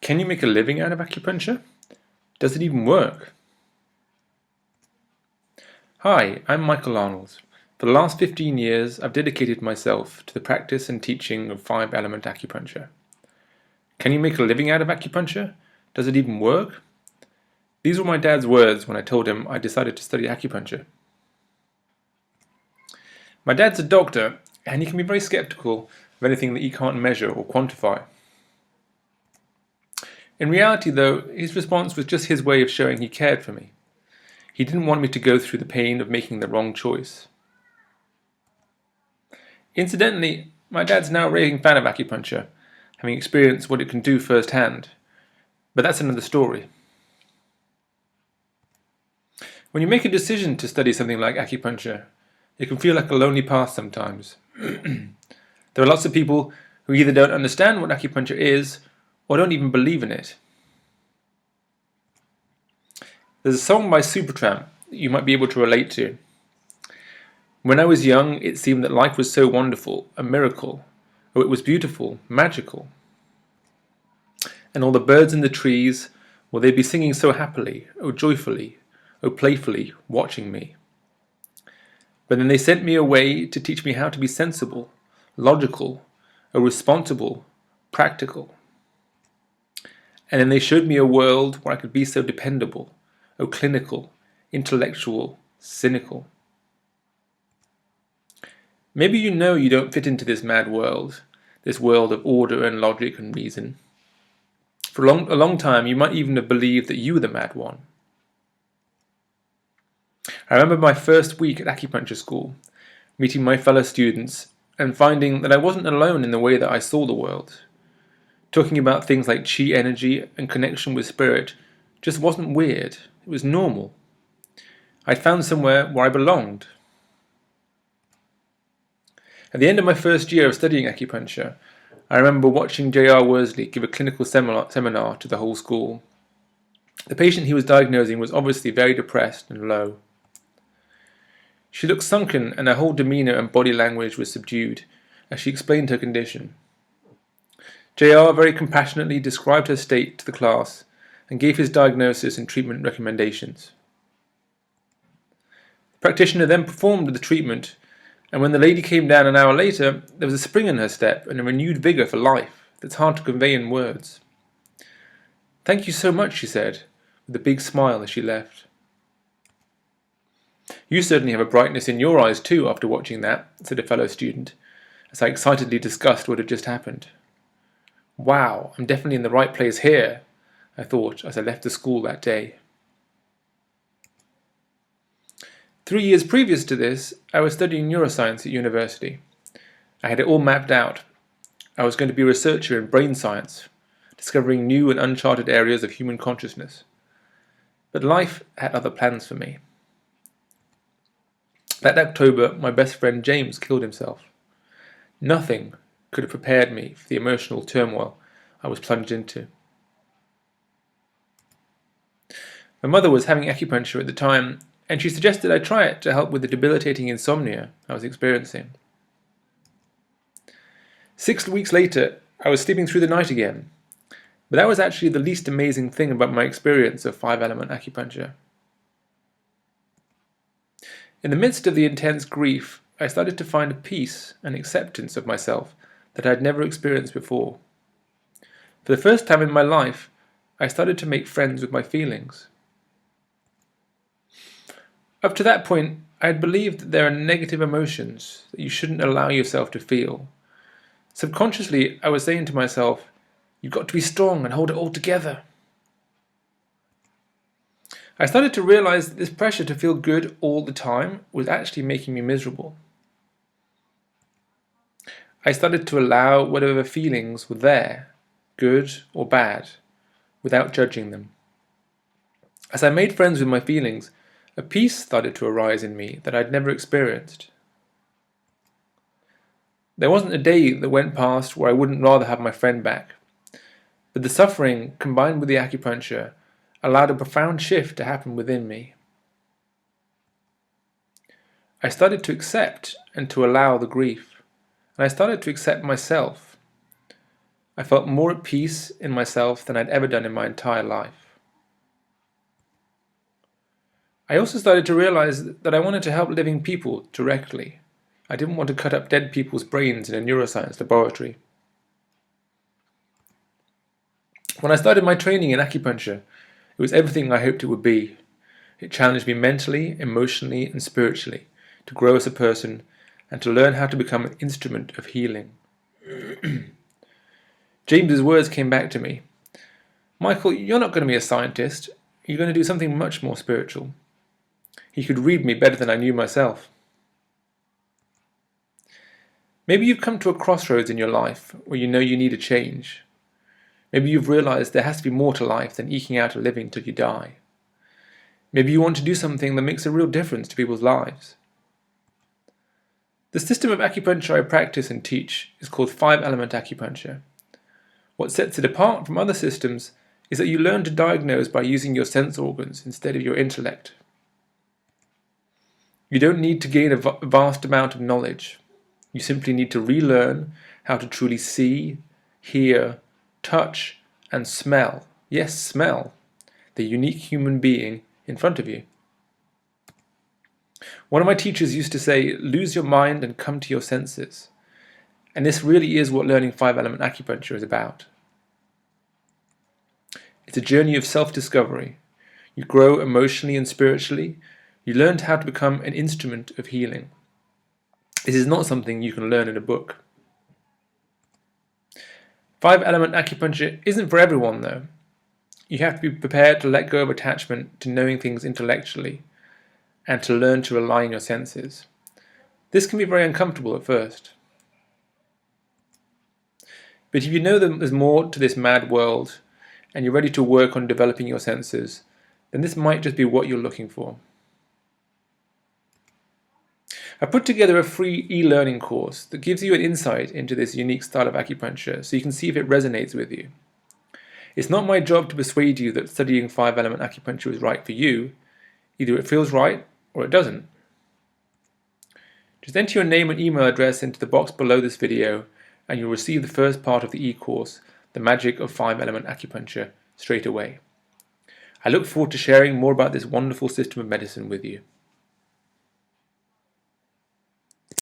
Can you make a living out of acupuncture? Does it even work? Hi, I'm Michael Arnold. For the last 15 years, I've dedicated myself to the practice and teaching of 5-element acupuncture. Can you make a living out of acupuncture? Does it even work? These were my dad's words when I told him I decided to study acupuncture. My dad's a doctor, and he can be very skeptical of anything that he can't measure or quantify. In reality, though, his response was just his way of showing he cared for me. He didn't want me to go through the pain of making the wrong choice. Incidentally, my dad's now a raving fan of acupuncture, having experienced what it can do firsthand. But that's another story. When you make a decision to study something like acupuncture, it can feel like a lonely path sometimes. There are lots of people who either don't understand what acupuncture is or don't even believe in it. There's a song by Supertramp that you might be able to relate to. When I was young, it seemed that life was so wonderful, a miracle. Oh, it was beautiful, magical. And all the birds in the trees, well, they'd be singing so happily, oh joyfully, oh playfully, watching me. But then they sent me away to teach me how to be sensible, logical, oh responsible, practical. And then they showed me a world where I could be so dependable, oh clinical, intellectual, cynical. Maybe you know you don't fit into this mad world, this world of order and logic and reason. For a long time you might even have believed that you were the mad one. I remember my first week at acupuncture school, meeting my fellow students and finding that I wasn't alone in the way that I saw the world. Talking about things like chi energy and connection with spirit just wasn't weird, it was normal. I'd found somewhere where I belonged. At the end of my first year of studying acupuncture, I remember watching J.R. Worsley give a clinical seminar to the whole school. The patient he was diagnosing was obviously very depressed and low. She looked sunken and her whole demeanour and body language was subdued as she explained her condition. J.R. very compassionately described her state to the class and gave his diagnosis and treatment recommendations. The practitioner then performed the treatment, and when the lady came down an hour later, there was a spring in her step and a renewed vigour for life that's hard to convey in words. "Thank you so much," she said, with a big smile as she left. "You certainly have a brightness in your eyes too after watching that," said a fellow student, as I excitedly discussed what had just happened. "Wow, I'm definitely in the right place here," I thought as I left the school that day. 3 years previous to this, I was studying neuroscience at university. I had it all mapped out. I was going to be a researcher in brain science, discovering new and uncharted areas of human consciousness. But life had other plans for me. That October, my best friend James killed himself. Nothing could have prepared me for the emotional turmoil I was plunged into. My mother was having acupuncture at the time, and she suggested I try it to help with the debilitating insomnia I was experiencing. 6 weeks later, I was sleeping through the night again, but that was actually the least amazing thing about my experience of 5-element acupuncture. In the midst of the intense grief, I started to find a peace and acceptance of myself that I had never experienced before. For the first time in my life, I started to make friends with my feelings. Up to that point, I had believed that there are negative emotions that you shouldn't allow yourself to feel. Subconsciously, I was saying to myself, "You've got to be strong and hold it all together." I started to realize that this pressure to feel good all the time was actually making me miserable. I started to allow whatever feelings were there, good or bad, without judging them. As I made friends with my feelings, a peace started to arise in me that I'd never experienced. There wasn't a day that went past where I wouldn't rather have my friend back, but the suffering combined with the acupuncture allowed a profound shift to happen within me. I started to accept and to allow the grief, and I started to accept myself. I felt more at peace in myself than I'd ever done in my entire life. I also started to realize that I wanted to help living people directly. I didn't want to cut up dead people's brains in a neuroscience laboratory. When I started my training in acupuncture, it was everything I hoped it would be. It challenged me mentally, emotionally, and spiritually to grow as a person and to learn how to become an instrument of healing. James's words came back to me. Michael, you're not going to be a scientist. You're going to do something much more spiritual. He could read me better than I knew myself. Maybe you've come to a crossroads in your life where you know you need a change. Maybe you've realized there has to be more to life than eking out a living till you die. Maybe you want to do something that makes a real difference to people's lives. The system of acupuncture I practice and teach is called 5-element acupuncture. What sets it apart from other systems is that you learn to diagnose by using your sense organs instead of your intellect. You don't need to gain a vast amount of knowledge. You simply need to relearn how to truly see, hear, touch, and smell, yes, smell, the unique human being in front of you. One of my teachers used to say, lose your mind and come to your senses. And this really is what learning 5-element acupuncture is about. It's a journey of self-discovery. You grow emotionally and spiritually. You learn how to become an instrument of healing. This is not something you can learn in a book. 5-element acupuncture isn't for everyone, though. You have to be prepared to let go of attachment to knowing things intellectually and to learn to rely on your senses. This can be very uncomfortable at first. But if you know that there's more to this mad world and you're ready to work on developing your senses, then this might just be what you're looking for. I put together a free e-learning course that gives you an insight into this unique style of acupuncture so you can see if it resonates with you. It's not my job to persuade you that studying 5-element acupuncture is right for you. Either it feels right or it doesn't. Just enter your name and email address into the box below this video and you'll receive the first part of the e-course, The Magic of 5-element acupuncture, straight away. I look forward to sharing more about this wonderful system of medicine with you.